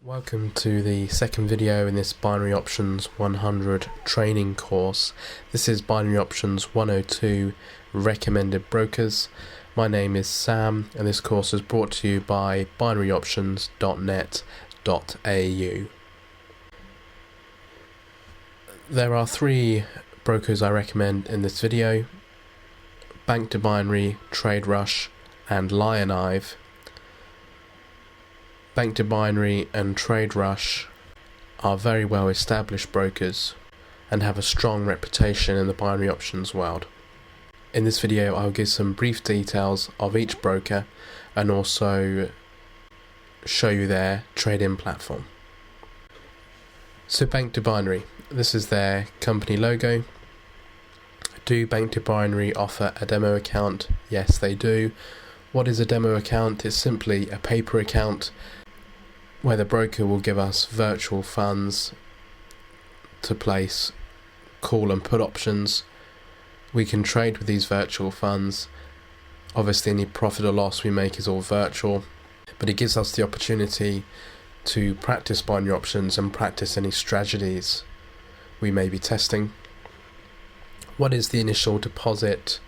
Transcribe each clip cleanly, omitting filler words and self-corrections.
Welcome to the second video in this Binary Options 100 training course. This is Binary Options 102 Recommended Brokers. My name is Sam and this course is brought to you by binaryoptions.net.au. There are three brokers I recommend in this video: Bank to Binary, TradeRush and Lionive. Bank to Binary and TradeRush are very well established brokers and have a strong reputation in the binary options world. In this video I'll give some brief details of each broker and also show you their trade-in platform. So Bank to Binary, this is their company logo. Do Bank to Binary offer a demo account? Yes, they do. What is a demo account? It's simply a paper account where the broker will give us virtual funds to place call and put options. We can trade with these virtual funds. Obviously any profit or loss we make is all virtual, but it gives us the opportunity to practice binary options and practice any strategies we may be testing. What is the initial deposit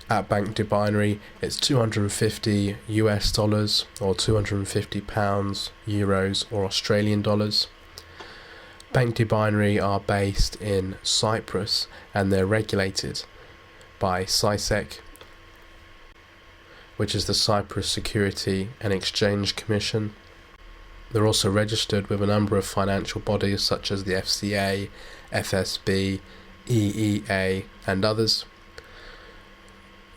at Bank to Binary? It's $250 or £250, euros or Australian dollars. Bank to Binary are based in Cyprus and they're regulated by CySEC, which is the Cyprus Security and Exchange Commission. They're also registered with a number of financial bodies such as the FCA, FSB, EEA and others.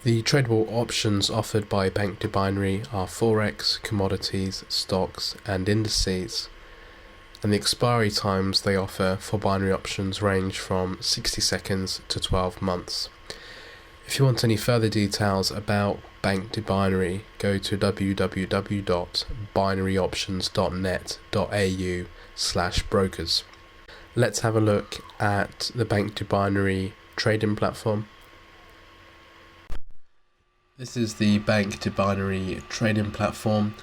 The tradable options offered by Bank to Binary are Forex, commodities, stocks and indices, and the expiry times they offer for binary options range from 60 seconds to 12 months. If you want any further details about Bank to Binary, go to www.binaryoptions.net.au/brokers. Let's have a look at the Bank to Binary trading platform. This is the Bank to Binary trading platform.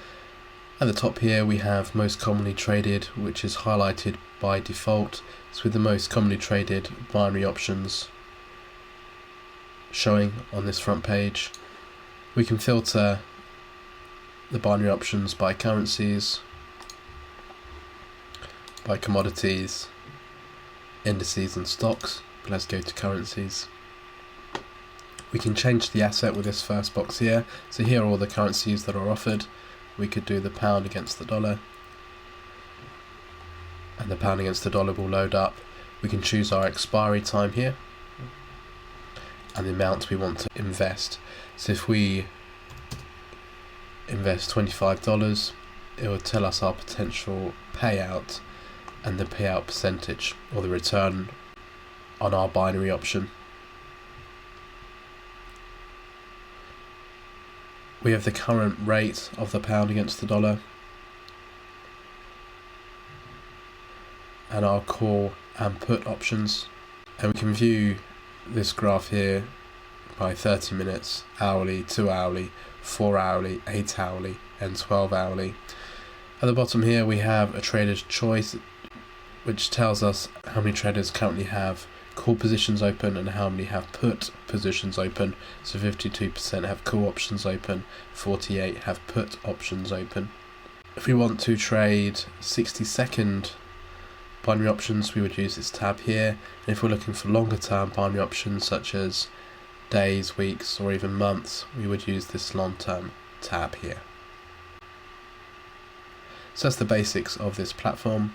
At the top here we have most commonly traded, which is highlighted by default. It's with the most commonly traded binary options showing on this front page. We can filter the binary options by currencies, by commodities, indices and stocks, but let's go to currencies. We can change the asset with this first box here. So here are all the currencies that are offered. We could do the pound against the dollar, and the pound against the dollar will load up. We can choose our expiry time here and the amount we want to invest. So if we invest $25, it will tell us our potential payout and the payout percentage, or the return on our binary option. We have the current rate of the pound against the dollar and our call and put options, and we can view this graph here by 30 minutes, hourly, 2 hourly, 4 hourly, 8 hourly and 12 hourly. At the bottom here we have a trader's choice, which tells us how many traders currently have call positions open and how many have put positions open. So 52% have call options open, 48% have put options open. If we want to trade 60-second binary options, we would use this tab here, and if we're looking for longer term binary options such as days, weeks or even months, we would use this long term tab here. So that's the basics of this platform.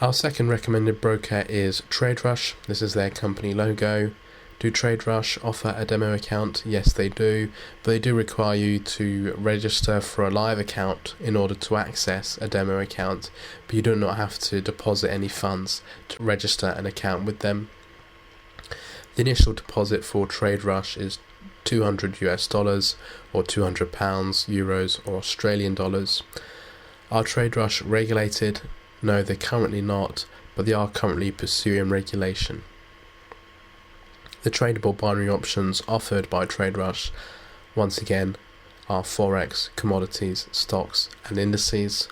Our second recommended broker is TradeRush. This is their company logo. Do TradeRush offer a demo account? Yes, they do, but they do require you to register for a live account in order to access a demo account, but you do not have to deposit any funds to register an account with them. The initial deposit for TradeRush is $200 or £200, euros or Australian dollars. Are TradeRush regulated? No, they're currently not, but they are currently pursuing regulation. The tradable binary options offered by TradeRush, once again, are forex, commodities, stocks and indices,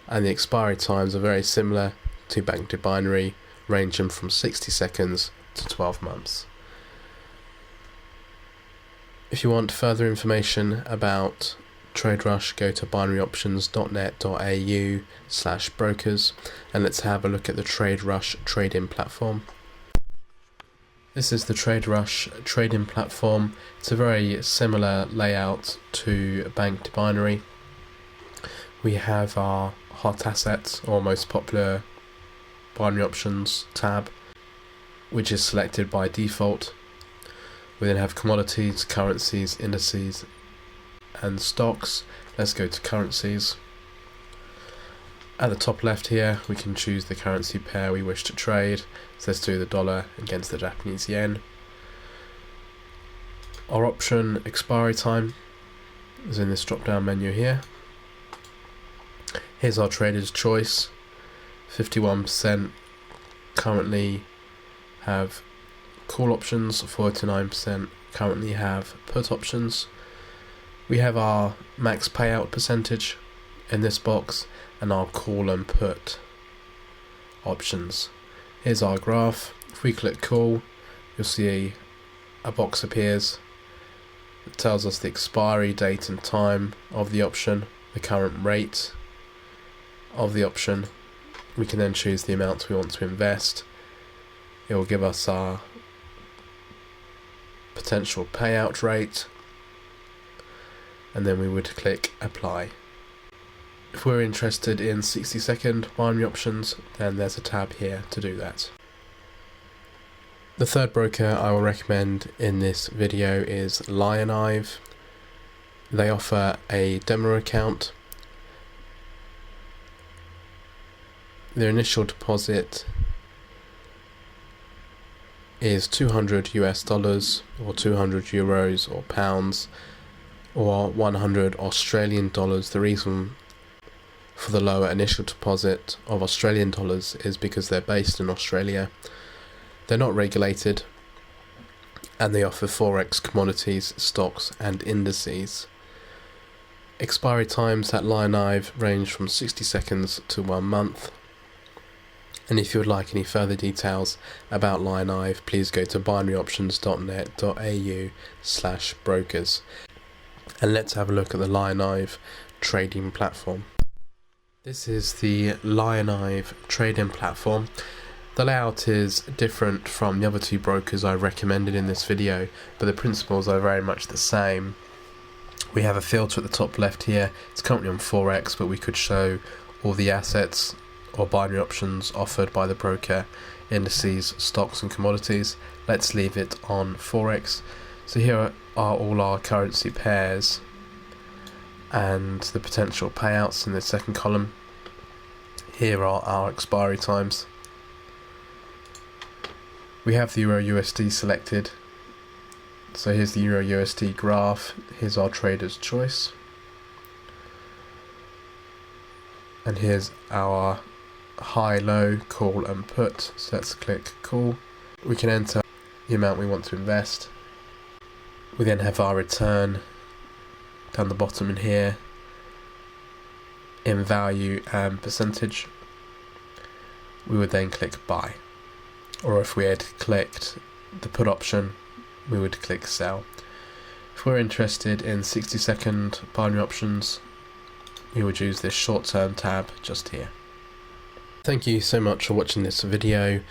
and the expiry times are very similar to banked binary, ranging from 60 seconds to 12 months. If you want further information about TradeRush, go to binaryoptions.net.au/brokers and let's have a look at the TradeRush trading platform. This is the TradeRush trading platform. It's a very similar layout to banked binary. We have our hot assets, or most popular binary options tab, which is selected by default. We then have commodities, currencies, indices and stocks. Let's go to currencies. At the top left here we can choose the currency pair we wish to trade. So let's do the dollar against the Japanese yen. Our option expiry time is in this drop down menu here. Here's our trader's choice. 51% currently have call options, 49% currently have put options. We have our max payout percentage in this box and our call and put options. Here's our graph. If we click call, you'll see a box appears that tells us the expiry date and time of the option, the current rate of the option. We can then choose the amount we want to invest. It will give us our potential payout rate, and then we would click apply. If we're interested in 60-second binary options, then there's a tab here to do that. The third broker I will recommend in this video is Lionive. They offer a demo account. Their initial deposit is $200 or 200 euros or pounds or 100 Australian dollars. The reason for the lower initial deposit of Australian dollars is because they're based in Australia. They're not regulated and they offer forex, commodities, stocks and indices. Expiry times at Lionive range from 60 seconds to 1 month. And if you would like any further details about Lionive, please go to binaryoptions.net.au/brokers. And let's have a look at the Lionive trading platform. This is the Lionive trading platform. The layout is different from the other two brokers I recommended in this video, but the principles are very much the same. We have a filter at the top left here. It's currently on Forex, but we could show all the assets or binary options offered by the broker, indices, stocks and commodities. Let's leave it on Forex. So here are all our currency pairs and the potential payouts in the second column. Here are our expiry times. We have the Euro USD selected. So here's the Euro USD graph. Here's our trader's choice. And here's our high, low, call and put. So let's click call. We can enter the amount we want to invest. We then have our return down the bottom in here in value and percentage. We would then click buy, or if we had clicked the put option we would click sell. If we're interested in 60-second binary options, we would use this short-term tab just here. Thank you so much for watching this video.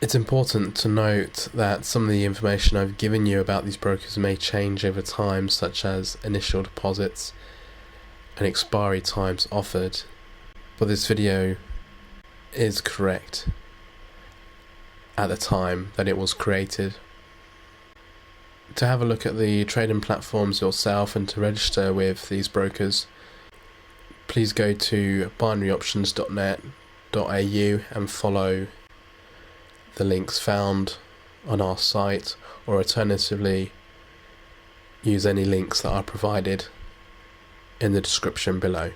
It's important to note that some of the information I've given you about these brokers may change over time, such as initial deposits and expiry times offered, but this video is correct at the time that it was created. To have a look at the trading platforms yourself and to register with these brokers, please go to binaryoptions.net.au and follow the links found on our site, or alternatively use any links that are provided in the description below.